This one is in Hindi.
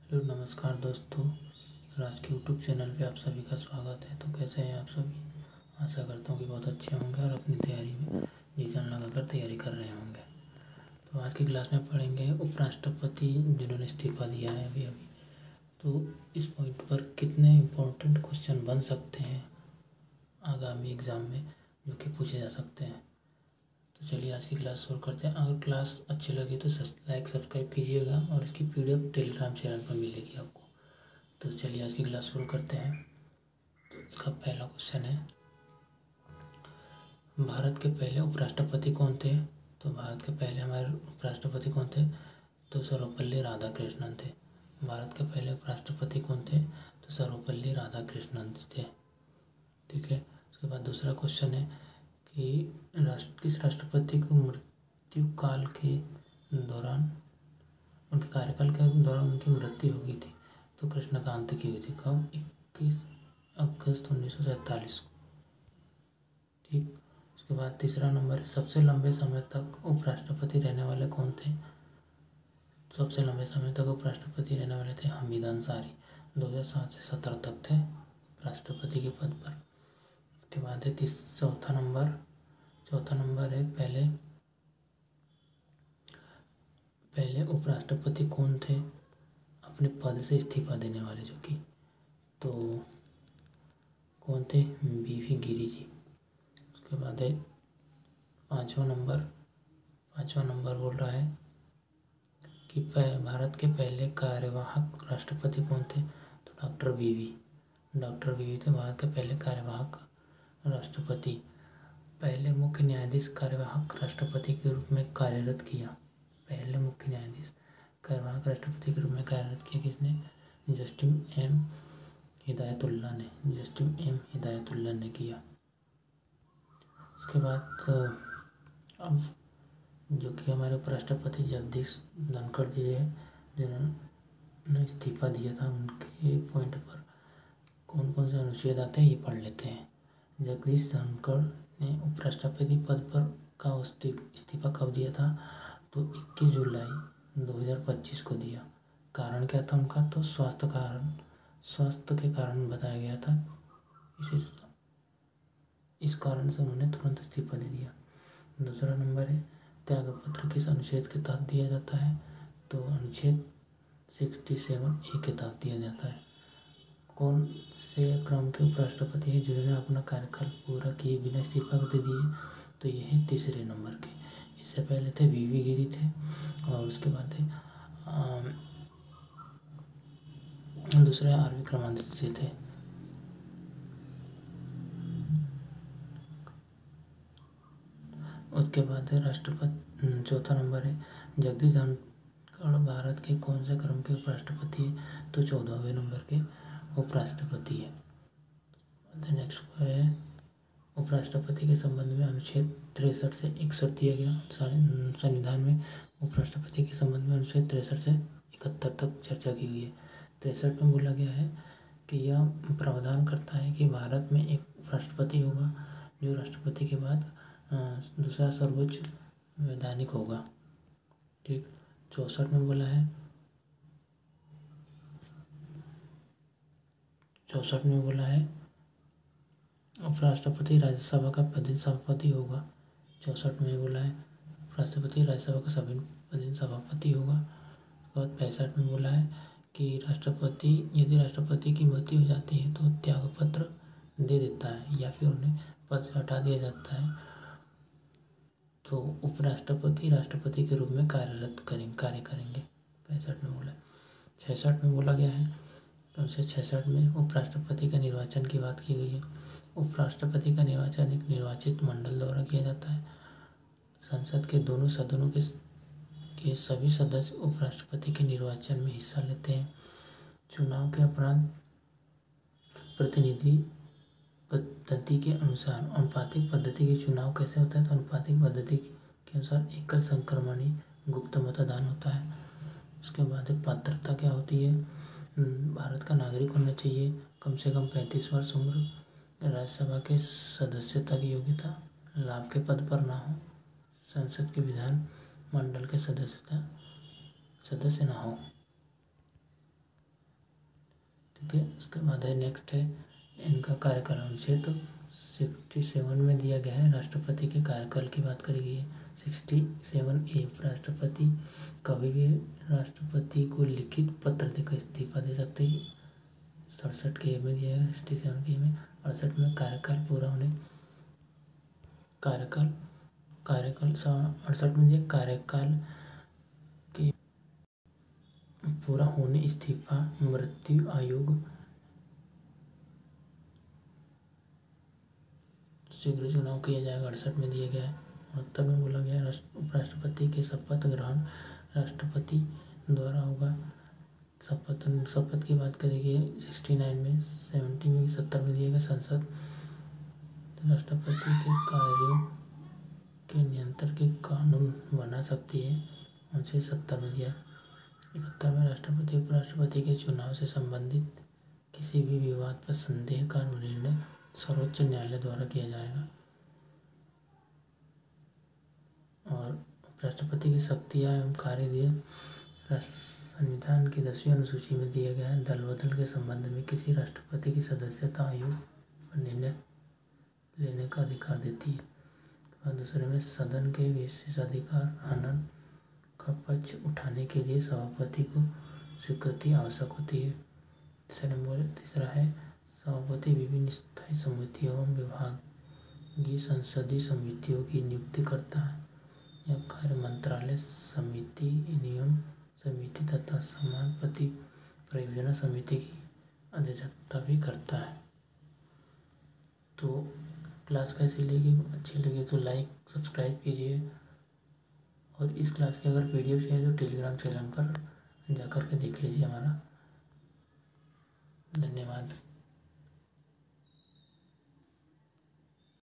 हेलो नमस्कार दोस्तों, राज के यूट्यूब चैनल पे आप सभी का स्वागत है। तो कैसे हैं आप सभी? आशा करता हूँ कि बहुत अच्छे होंगे और अपनी तैयारी में जी जान लगाकर तैयारी कर रहे होंगे। तो आज की क्लास में पढ़ेंगे उपराष्ट्रपति जिन्होंने इस्तीफा दिया है अभी अभी। तो इस पॉइंट पर कितने इम्पोर्टेंट क्वेश्चन बन सकते हैं आगामी एग्ज़ाम में जो कि पूछे जा सकते हैं। तो चलिए आज की क्लास शुरू करते हैं। अगर क्लास अच्छी लगी तो लाइक सब्सक्राइब कीजिएगा और इसकी पीडीएफ टेलीग्राम चैनल पर मिलेगी आपको। तो चलिए आज की क्लास शुरू करते हैं। तो इसका पहला क्वेश्चन है, भारत के पहले उपराष्ट्रपति कौन थे? तो भारत के पहले हमारे उपराष्ट्रपति कौन थे? तो सर्वपल्ली राधाकृष्णन थे। भारत के पहले उपराष्ट्रपति कौन थे? तो सर्वपल्ली राधाकृष्णन थे। ठीक है। उसके बाद दूसरा क्वेश्चन है कि किस राष्ट्रपति को मृत्यु काल के दौरान, उनके कार्यकाल के दौरान उनकी मृत्यु हो गई थी? तो कृष्णकांत की हुई थी। कब? 21 अगस्त 1947 को। ठीक। उसके बाद तीसरा नंबर है, सबसे लंबे समय तक उपराष्ट्रपति रहने वाले कौन थे? सबसे लंबे समय तक उपराष्ट्रपति रहने वाले थे हमीद अंसारी। 2007 से 17 तक थे राष्ट्रपति के पद पर। उसके बाद है चौथा नंबर है, पहले उपराष्ट्रपति कौन थे अपने पद से इस्तीफा देने वाले, जो कि तो कौन थे? बीवी गिरी जी। उसके बाद है पाँचवा नंबर बोल रहा है कि भारत के पहले कार्यवाहक राष्ट्रपति कौन थे? तो डॉक्टर वीवी थे भारत के पहले कार्यवाहक राष्ट्रपति। पहले मुख्य न्यायाधीश कार्यवाहक राष्ट्रपति के रूप में कार्यरत किया। पहले मुख्य न्यायाधीश कार्यवाहक राष्ट्रपति के रूप में कार्यरत किया किसने? जस्टिस एम हिदायतुल्लाह ने किया। उसके बाद अब जो कि हमारे उपराष्ट्रपति जगदीश धनखड़ जी है जिन्होंने इस्तीफा दिया था, उनके पॉइंट पर कौन कौन से अनुच्छेद आते हैं ये पढ़ लेते हैं। जगदीश धनखड़ ने उपराष्ट्रपति पद पर का इस्तीफा कब दिया था? तो 21 जुलाई 2025 को दिया। कारण क्या था उनका? तो स्वास्थ्य के कारण बताया गया था। इस कारण से उन्होंने तुरंत इस्तीफा दे दिया। दूसरा नंबर है, त्यागपत्र किस अनुच्छेद के तहत दिया जाता है? तो अनुच्छेद 67A के तहत दिया जाता है। कौन से क्रम के उपराष्ट्रपति हैं जिन्होंने अपना कार्यकाल पूरा किए बिना इस्तीफा दे दिए? तो ये है तीसरे नंबर के। इससे पहले थे वीवी गिरी थे और उसके बाद थे दूसरे आर विक्रमादित्य थे। उसके बाद है चौथा नंबर है, जगदीश धनखड़ भारत के कौन से क्रम के उपराष्ट्रपति है? तो 14वें नंबर के उपराष्ट्रपति है। नेक्स्ट है, उपराष्ट्रपति के संबंध में अनुच्छेद 63 से 61 दिया गया। संविधान में उपराष्ट्रपति के संबंध में अनुच्छेद 63 से 71 तक चर्चा की गई है। 63 में बोला गया है कि यह प्रावधान करता है कि भारत में एक उपराष्ट्रपति होगा जो राष्ट्रपति के बाद दूसरा सर्वोच्च वैधानिक होगा। ठीक। 64 में बोला है उपराष्ट्रपति राज्यसभा का पदेन सभापति होगा। 64 में बोला है उपराष्ट्रपति राज्यसभा का पदेन सभापति होगा। उसके बाद 65 में बोला है कि यदि राष्ट्रपति की मृत्यु हो जाती है तो त्यागपत्र दे देता है या फिर उन्हें पद से हटा दिया जाता है तो उपराष्ट्रपति राष्ट्रपति के रूप में कार्य करेंगे। 65 में बोला है। 66 में बोला गया है, तो 66 में उपराष्ट्रपति का निर्वाचन की बात की गई है। उपराष्ट्रपति का निर्वाचन एक निर्वाचित मंडल द्वारा किया जाता है। संसद के दोनों सदनों के सभी सदस्य उपराष्ट्रपति के निर्वाचन में हिस्सा लेते हैं। चुनाव के उपरांत प्रतिनिधि पद्धति के अनुसार अनुपातिक पद्धति के चुनाव कैसे होता है? तो अनुपातिक पद्धति के अनुसार एकल संक्रमणी गुप्त मतदान होता है। उसके बाद पात्रता क्या होती है? भारत का नागरिक होना चाहिए, कम से कम 35 वर्ष उम्र, राज्यसभा के सदस्यता की योग्यता, लाभ के पद पर ना हो, संसद के विधान मंडल के सदस्य ना हो। ओके, उसके बाद है नेक्स्ट है इनका कार्यकाल। अनुच्छेद 67 में दिया गया है राष्ट्रपति के कार्यकाल की बात करी गई है। 67A, उपराष्ट्रपति कभी भी राष्ट्रपति को लिखित पत्र देकर इस्तीफा दे सकते हैं। 67 के में दिया है, 67 के में। 68 में कार्यकाल पूरा होने, कार्यकाल 68 में दिया कार्यकाल के पूरा होने, इस्तीफा, मृत्यु, आयोग, शीघ्र चुनाव किया जाएगा। 68 में दिया गया है। 69 में बोला गया है उपराष्ट्रपति के शपथ ग्रहण राष्ट्रपति द्वारा होगा। शपथ की बात करेंगे 69 में। 70 में दिया गया संसद राष्ट्रपति के कार्यों के नियंत्रण के कानून बना सकती है। 70 में दिया। 71 में राष्ट्रपति उपराष्ट्रपति के चुनाव से संबंधित किसी भी विवाद पर संदेह का निर्णय सर्वोच्च न्यायालय द्वारा किया जाएगा। और राष्ट्रपति की शक्तियाँ एवं कार्य दिए संविधान की 10वीं अनुसूची में दिया गया है। दल बदल के संबंध में किसी राष्ट्रपति की सदस्यता आयु पर निर्णय लेने का अधिकार देती है। और दूसरे में सदन के विशेषाधिकार हनन का पक्ष उठाने के लिए सभापति को स्वीकृति आवश्यक होती है। तीसरा है सभापति विभिन्न स्थायी समितियों एवं विभागीय संसदीय समितियों की नियुक्ति करता है। यह कार्य मंत्रालय समिति, नियम समिति तथा समापति परियोजना समिति की अध्यक्षता भी करता है। तो क्लास कैसी लगी? अच्छी लगी तो लाइक सब्सक्राइब कीजिए। और इस क्लास के अगर PDF चाहिए तो टेलीग्राम चैनल पर जाकर के देख लीजिए हमारा।